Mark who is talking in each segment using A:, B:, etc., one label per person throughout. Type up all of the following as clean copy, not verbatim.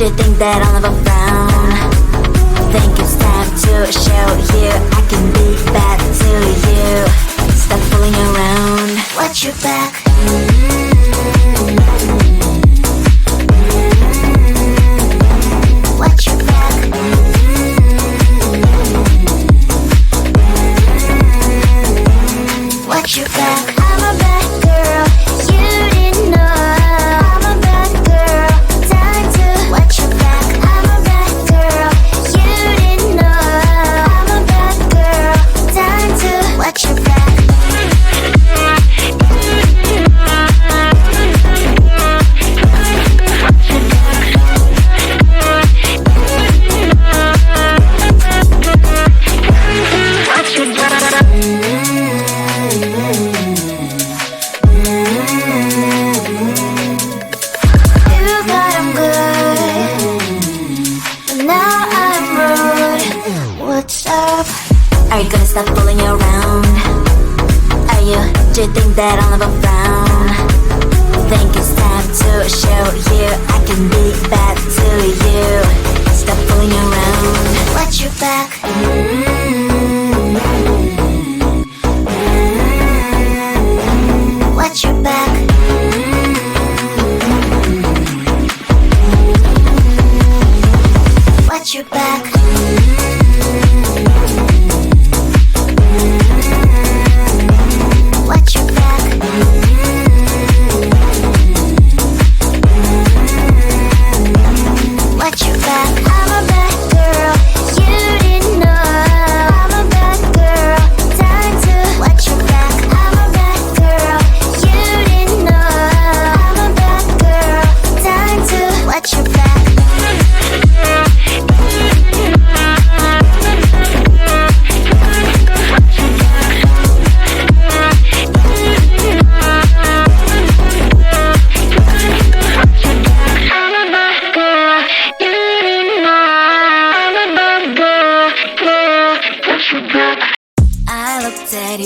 A: Do you think that I'll never frown? Think it's time to show you I can be bad to you. Stop fooling around. Watch your back. Watch your back. Watch your back. I'm a bad girl. You didn't know. I'm a bad girl. Time to watch your back. I'm a bad girl. You didn't know. I'm a bad girl. Time to watch your back. Are you gonna stop fooling around? Do you think that I'll never frown? Think it's time to show you I can be bad to you. Stop fooling around. Watch your back. Watch your back. Watch your back. Watch your back. Watch your back. I'm a bad girl. You didn't know. I'm a bad girl.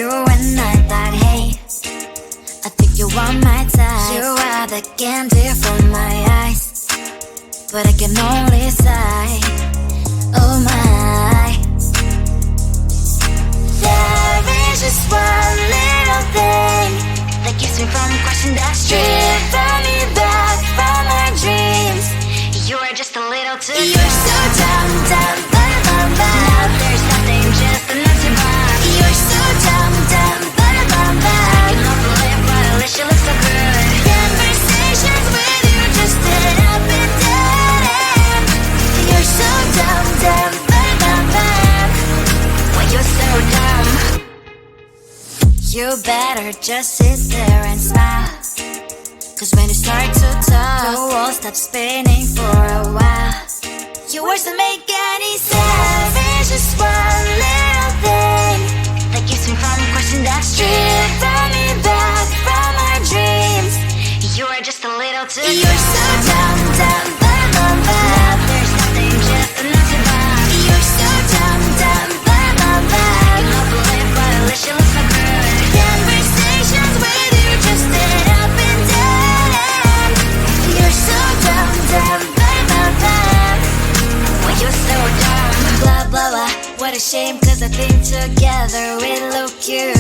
A: you and I thought, hey, I think you are my type. You are the candy from my eyes, but I can only sigh, oh my. There is just one little thing that keeps me from crossing that street. Drive me back from my dreams. You are just a little too close. You're so dumb, dumb, bum, bum, bum. Now there's nothing, just an empty bomb. You're so dumb, dumb, bum, bum, bum. I cannot believe, but at least you look so good. Conversations with you just end up in dead end. You're so dumb, dumb, bum, bum, bum. Why you're so dumb? You better just sit there and smile, cause when you start to talk, the world stops spinning for a while. Your words don't make any sense. There's just one little thing that keeps me from crossing that street. Drive me back from my dreams. You are just a little too close. You're so dumb, dumb, bum, bum, bum. There's nothing, just an empty bomb. You're so dumb, dumb, bum, bum, bum. I cannot believe, but at least you look so good. Conversations with you just end up in dead end. You're so dumb, dumb, bum, bum, bum. Why you're so dumb? Blah, blah, blah. What a shame, cause I think together we look cute.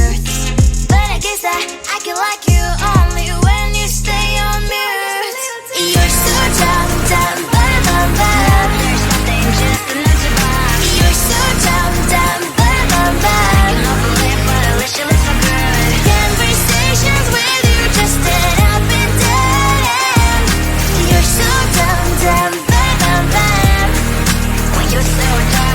A: But I guess I can like you only when you stay on mute. You're so dumb, dumb, bum, bum, bum. There's nothing, just an empty bomb. You're so dumb, dumb, bum, bum, bum. I cannot believe, but at least you look so good. Conversations with you just end up in dead end. You're so dumb, dumb, bum, bum, bum. Why you're so dumb?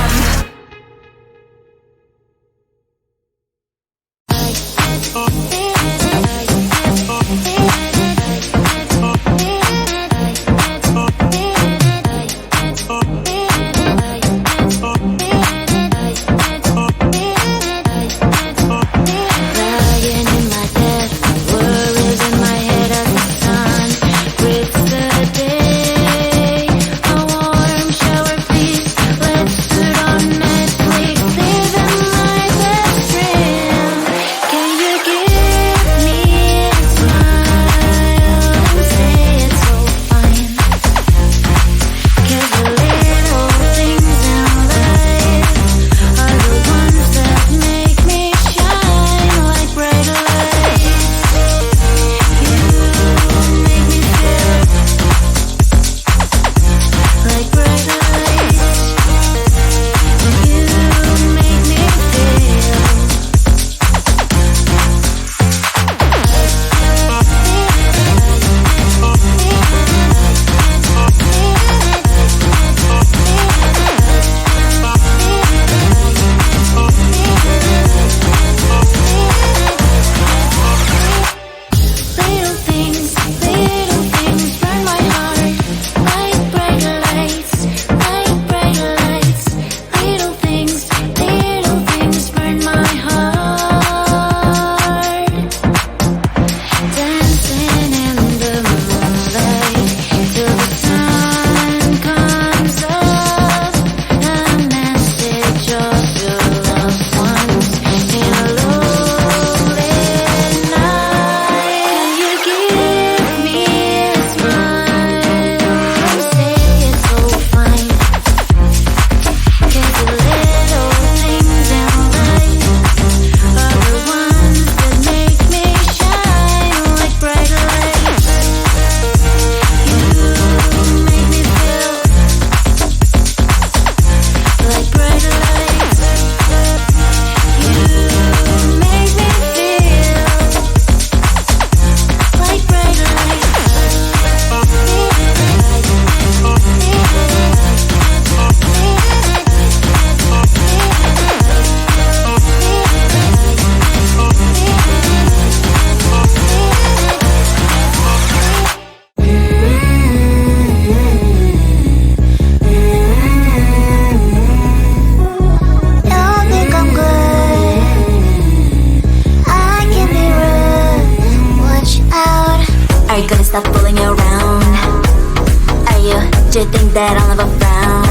A: you think that I'll never frown?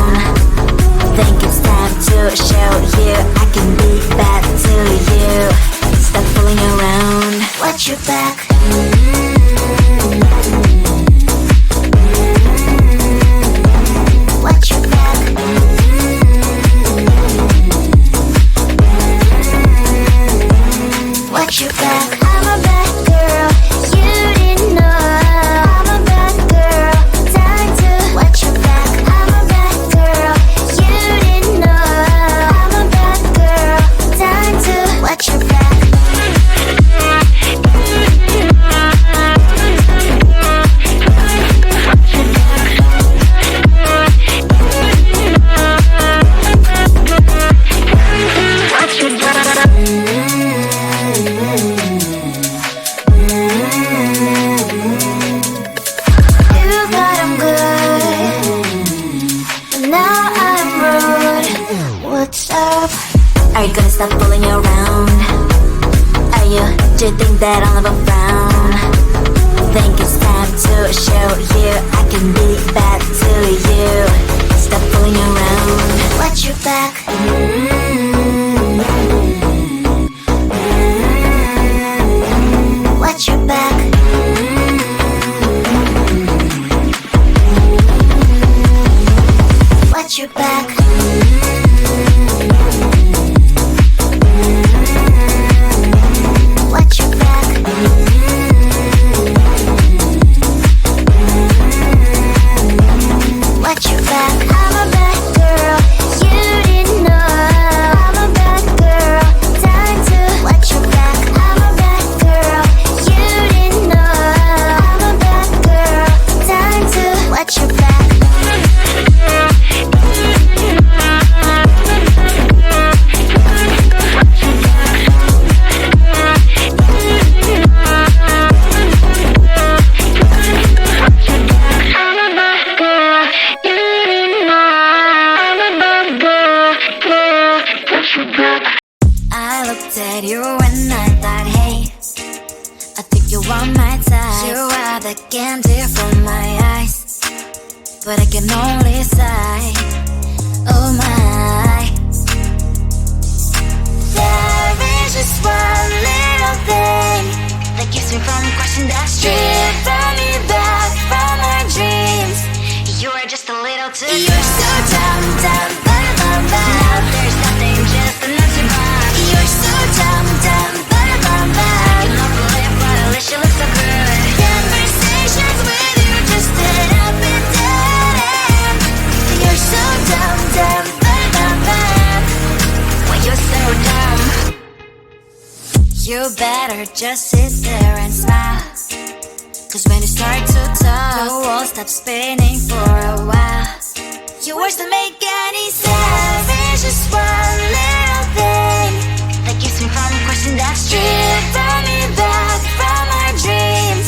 A: Think it's time to show you I can be bad to you. Watch your back. Watch your back. Watch your back. I'm a bad girl, you didn't know. I'm a bad girl, time to watch your back. I'm a bad girl, you didn't know. I'm a bad girl, time to watch your back. Are you gonna stop fooling around? Are you, do you think that I'll never frown? Think it's time to show you I can be bad to you. Stop fooling around. Watch your back. Watch your back. Watch your back. Watch your back. Watch your back. I'm a bad girl, you didn't know. I'm a bad girl, time to watch your back. I'm a bad girl, you didn't know. I'm a bad girl, time to watch your back. I looked at you and I thought, hey, I think you are my type. You are the candy from my eyes, but I can only sigh, oh my. There is just one little thing that keeps me from crossing that street. Bring me back from my dreams. You are just a little too good. You're so dumb, dumb, bum, bum, bum. Now there's nothing, just enough to buy. You're so dumb, dumb, bum, bum, bum. You love the lip, but at least you look so good. Conversations with you just end up in dead end. You're so dumb, dumb, bum, bum, bum. When you're so dumb, you better just sit there and smile. Cause when you start to talk, the world stops spinning for a while. Your words don't make any sense. There's just one little thing that keeps me from crossing that street. Bring me back from my dreams.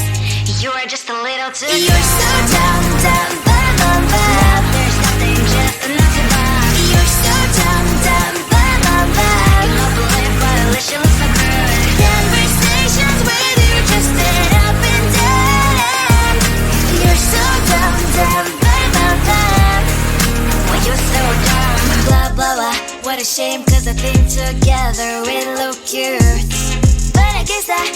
A: You are just a little too good. You're so dumb, dumb, bum, bum, bum. There's nothing, just enough to buy. You're so dumb, dumb, bum, bum, bum. You love the lip, but at least you look so good. Conversations with you just end up in dead end. You're so dumb, dumb, bum, bum, bum. When you're so dumb. Blah, blah, blah. What a shame, cause I think together we look cute. But I guess that